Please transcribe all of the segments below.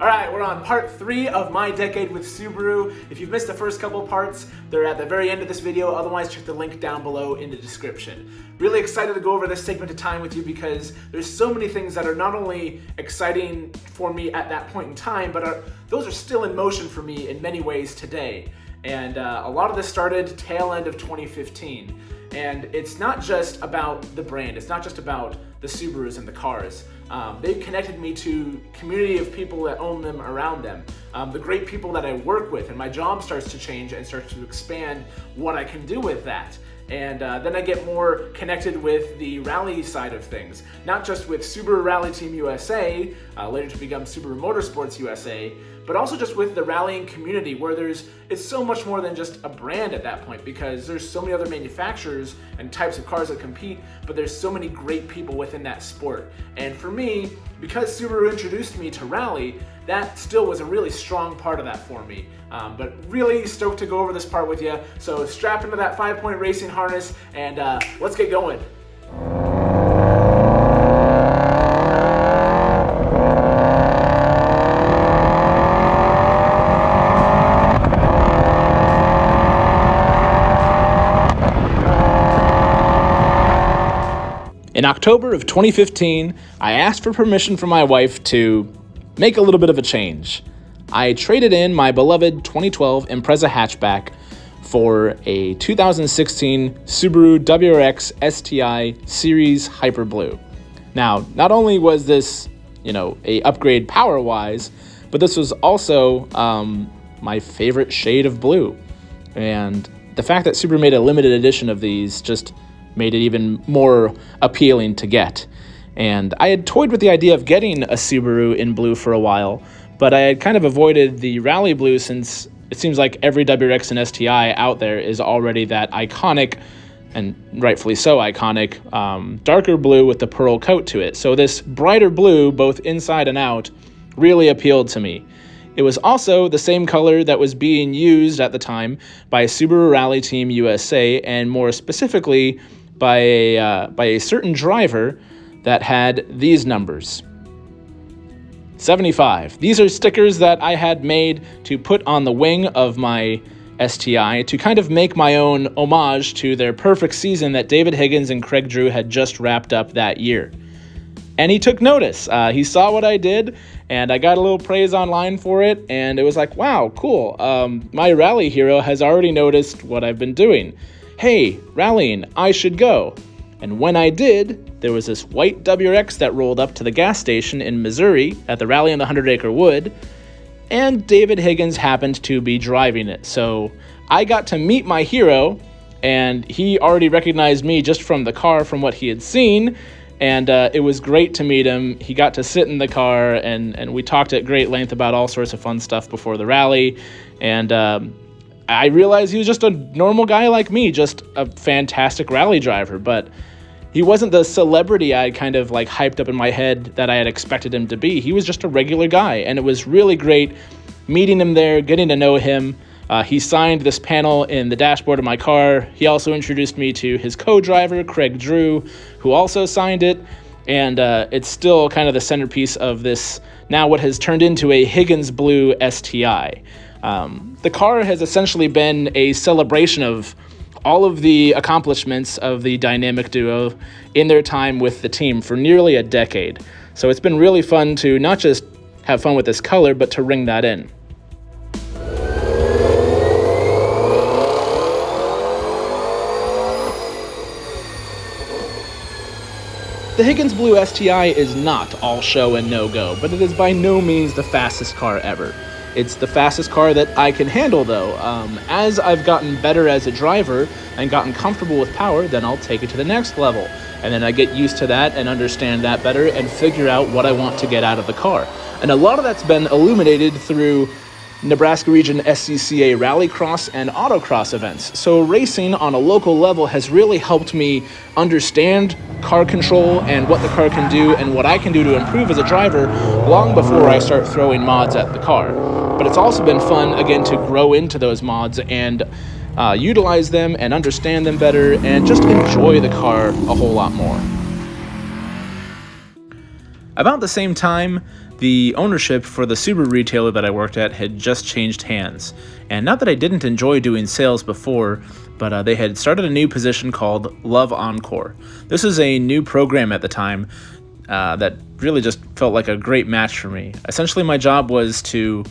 Alright, we're on part 3 of my decade with Subaru. If you've missed the first couple parts, they're at the very end of this video. Otherwise, check the link down below in the description. Really excited to go over this segment of time with you because there's so many things that are not only exciting for me at that point in time, but those are still in motion for me in many ways today. And a lot of this started tail end of 2015. And it's not just about the brand, it's not just about the Subarus and the cars. They've connected me to community of people that own them around them, the great people that I work with, and my job starts to change and starts to expand what I can do with that. And then I get more connected with the rally side of things, not just with Subaru Rally Team USA, later to become Subaru Motorsports USA, but also just with the rallying community where it's so much more than just a brand at that point because there's so many other manufacturers and types of cars that compete, but there's so many great people within that sport. And for me, because Subaru introduced me to rally, that still was a really strong part of that for me. But really stoked to go over this part with you. So strap into that 5-point racing harness and let's get going. In October of 2015, I asked for permission from my wife to make a little bit of a change. I traded in my beloved 2012 Impreza hatchback for a 2016 Subaru WRX STI Series Hyper Blue. Now, not only was this, a upgrade power-wise, but this was also my favorite shade of blue. And the fact that Subaru made a limited edition of these just made it even more appealing to get. And I had toyed with the idea of getting a Subaru in blue for a while, but I had kind of avoided the Rally Blue since it seems like every WRX and STI out there is already that iconic, and rightfully so iconic, darker blue with the pearl coat to it. So this brighter blue, both inside and out, really appealed to me. It was also the same color that was being used at the time by Subaru Rally Team USA, and more specifically by a certain driver that had these numbers. 75. These are stickers that I had made to put on the wing of my STI to kind of make my own homage to their perfect season that David Higgins and Craig Drew had just wrapped up that year. And he took notice. He saw what I did, and I got a little praise online for it, and it was like, wow, cool. My rally hero has already noticed what I've been doing. Hey, rallying, I should go. And when I did, there was this white WRX that rolled up to the gas station in Missouri at the Rally on the 100 Acre Wood, and David Higgins happened to be driving it. So I got to meet my hero, and he already recognized me just from the car from what he had seen, and it was great to meet him. He got to sit in the car, and we talked at great length about all sorts of fun stuff before the rally, and I realized he was just a normal guy like me, just a fantastic rally driver, but he wasn't the celebrity I kind of hyped up in my head that I had expected him to be. He was just a regular guy, and it was really great meeting him there, getting to know him. He signed this panel in the dashboard of my car. He also introduced me to his co-driver, Craig Drew, who also signed it, and it's still kind of the centerpiece of this, now what has turned into a Higgins Blue STI. The car has essentially been a celebration of all of the accomplishments of the dynamic duo in their time with the team for nearly a decade. So it's been really fun to not just have fun with this color, but to ring that in. The Higgins Blue STI is not all show and no go, but it is by no means the fastest car ever. It's the fastest car that I can handle, though. As I've gotten better as a driver and gotten comfortable with power, then I'll take it to the next level. And then I get used to that and understand that better and figure out what I want to get out of the car. And a lot of that's been illuminated through Nebraska Region SCCA rallycross and autocross events. So racing on a local level has really helped me understand car control and what the car can do and what I can do to improve as a driver long before I start throwing mods at the car. But it's also been fun, again, to grow into those mods and utilize them and understand them better and just enjoy the car a whole lot more. About the same time the ownership for the Subaru retailer that I worked at had just changed hands. And not that I didn't enjoy doing sales before, but they had started a new position called Love Encore. This is a new program at the time that really just felt like a great match for me. Essentially, my job was to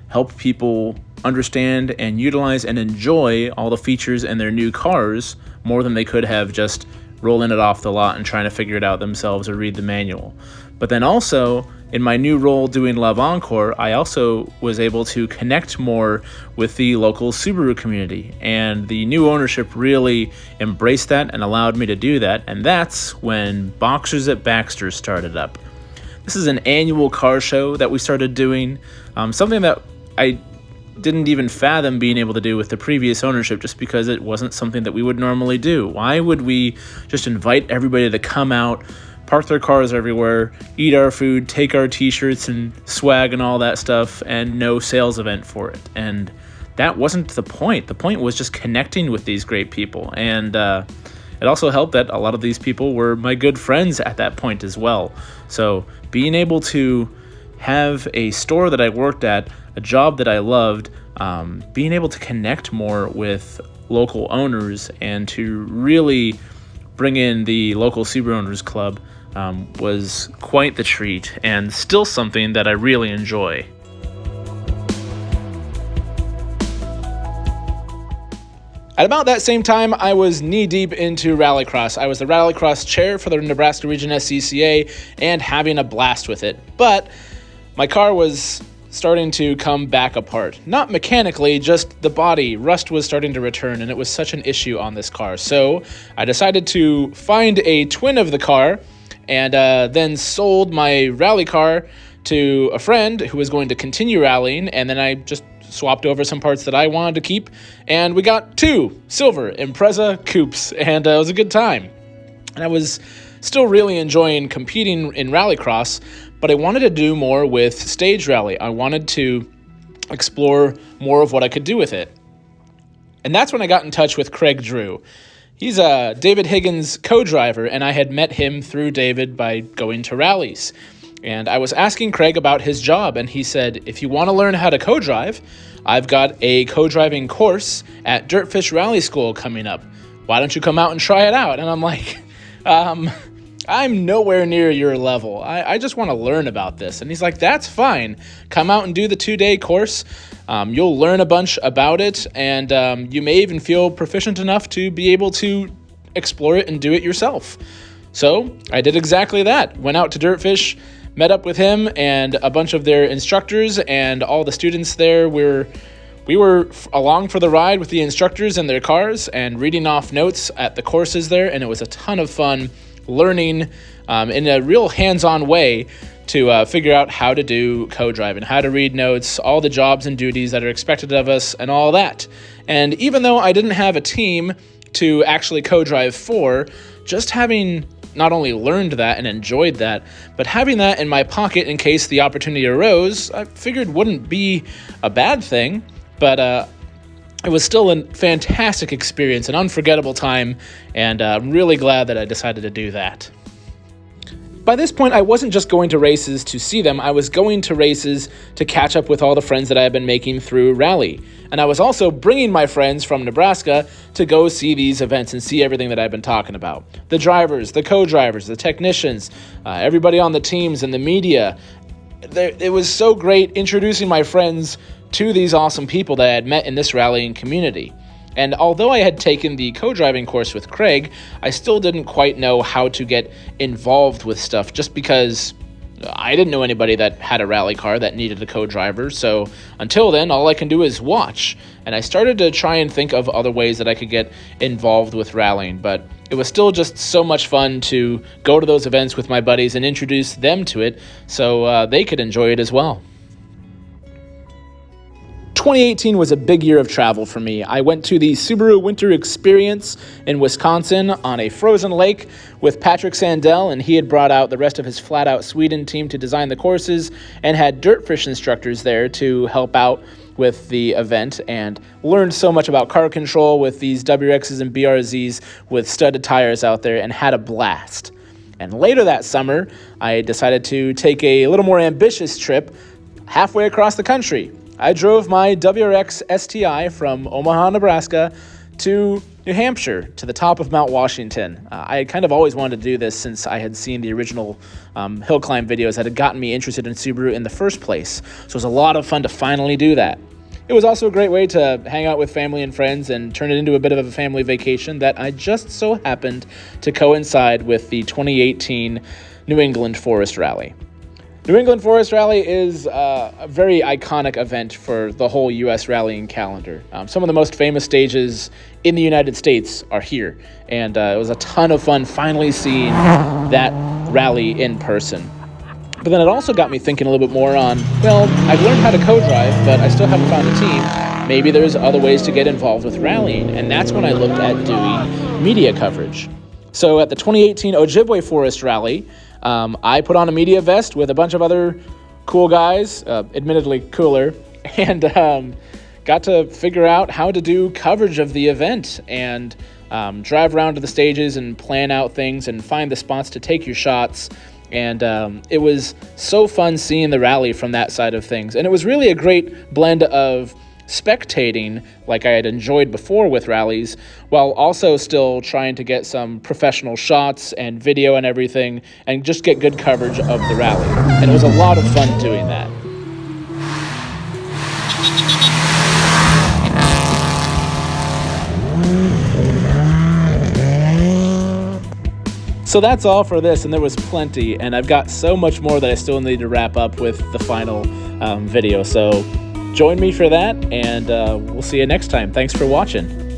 help people understand and utilize and enjoy all the features in their new cars more than they could have just rolling it off the lot and trying to figure it out themselves or read the manual. But then also, in my new role doing Love Encore, I also was able to connect more with the local Subaru community, and the new ownership really embraced that and allowed me to do that, and that's when Boxers at Baxter started up. This is an annual car show that we started doing, something that I didn't even fathom being able to do with the previous ownership, just because it wasn't something that we would normally do. Why would we just invite everybody to come out, park their cars everywhere, eat our food, take our t-shirts and swag and all that stuff, and no sales event for it? And that wasn't the point. The point was just connecting with these great people. And it also helped that a lot of these people were my good friends at that point as well. So being able to have a store that I worked at, a job that I loved, being able to connect more with local owners and to really bring in the local Subaru Owners Club was quite the treat, and still something that I really enjoy. At about that same time, I was knee-deep into rallycross. I was the rallycross chair for the Nebraska Region SCCA and having a blast with it. But my car was starting to come back apart. Not mechanically, just the body. Rust was starting to return, and it was such an issue on this car. So I decided to find a twin of the car, and then sold my rally car to a friend who was going to continue rallying, and then I just swapped over some parts that I wanted to keep, and we got 2 silver Impreza coupes, and it was a good time. And I was still really enjoying competing in rallycross, but I wanted to do more with stage rally. I wanted to explore more of what I could do with it. And that's when I got in touch with Craig Drew. He's a David Higgins co-driver, and I had met him through David by going to rallies. And I was asking Craig about his job, and he said, if you want to learn how to co-drive, I've got a co-driving course at Dirtfish Rally School coming up. Why don't you come out and try it out? And I'm like, I'm nowhere near your level. I just want to learn about this. And he's like, that's fine. Come out and do the 2-day course. You'll learn a bunch about it, and you may even feel proficient enough to be able to explore it and do it yourself. So I did exactly that. Went out to Dirtfish, met up with him and a bunch of their instructors and all the students there. We were along for the ride with the instructors and their cars and reading off notes at the courses there, and it was a ton of fun learning in a real hands-on way to figure out how to do co-driving, how to read notes, all the jobs and duties that are expected of us, and all that. And even though I didn't have a team to actually co-drive for, just having not only learned that and enjoyed that, but having that in my pocket in case the opportunity arose, I figured wouldn't be a bad thing. But it was still a fantastic experience, an unforgettable time, and I'm really glad that I decided to do that. By this point, I wasn't just going to races to see them, I was going to races to catch up with all the friends that I had been making through Rally. And I was also bringing my friends from Nebraska to go see these events and see everything that I've been talking about. The drivers, the co-drivers, the technicians, everybody on the teams and the media. It was so great introducing my friends to these awesome people that I had met in this rallying community. And although I had taken the co-driving course with Craig, I still didn't quite know how to get involved with stuff just because I didn't know anybody that had a rally car that needed a co-driver. So until then, all I can do is watch. And I started to try and think of other ways that I could get involved with rallying, but it was still just so much fun to go to those events with my buddies and introduce them to it so they could enjoy it as well. 2018 was a big year of travel for me. I went to the Subaru Winter Experience in Wisconsin on a frozen lake with Patrick Sandell, and he had brought out the rest of his Flat Out Sweden team to design the courses and had Dirtfish instructors there to help out with the event, and learned so much about car control with these WRXs and BRZs with studded tires out there and had a blast. And later that summer, I decided to take a little more ambitious trip halfway across the country. I drove my WRX STI from Omaha, Nebraska to New Hampshire, to the top of Mount Washington. I had kind of always wanted to do this since I had seen the original hill climb videos that had gotten me interested in Subaru in the first place. So it was a lot of fun to finally do that. It was also a great way to hang out with family and friends and turn it into a bit of a family vacation that I just so happened to coincide with the 2018 New England Forest Rally. New England Forest Rally is a very iconic event for the whole U.S. rallying calendar. Some of the most famous stages in the United States are here, and it was a ton of fun finally seeing that rally in person. But then it also got me thinking a little bit more on, well, I've learned how to CoDrive, but I still haven't found a team. Maybe there's other ways to get involved with rallying, and that's when I looked at doing media coverage. So at the 2018 Ojibwe Forest Rally, I put on a media vest with a bunch of other cool guys, admittedly cooler, and got to figure out how to do coverage of the event and drive around to the stages and plan out things and find the spots to take your shots. And it was so fun seeing the rally from that side of things. And it was really a great blend of spectating, like I had enjoyed before with rallies, while also still trying to get some professional shots and video and everything, and just get good coverage of the rally. And it was a lot of fun doing that. So that's all for this, and there was plenty, and I've got so much more that I still need to wrap up with the final video. So join me for that, and we'll see you next time. Thanks for watching.